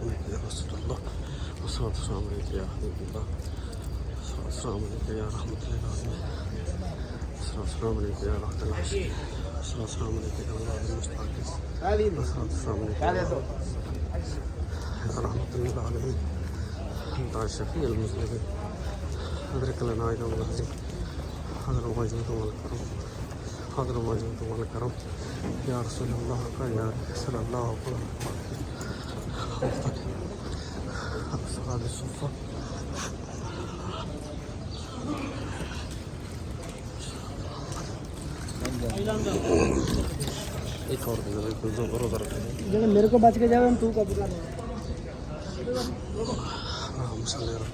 عليك يا رسول الله. والصلاة والسلام عليك يا حبيب الله. الصلاة والسلام عليك يا رحمة للعالمين. الصلاة والسلام عليك يا رحمة العالمين. الصلاة والسلام عليك يا الله المستعجل. الصلاة والسلام عليك يا رحمة للعالمين. أنت الشفيع المذنبين. أدرك لنا يوم العظيم. حضر وجود والكرم. حضر وجود والكرم يا رسول الله يا صلى الله عليه وسلم. أصحاب الصفة एक और मेरे को बच के जावे तू कब कर السلام عليكم.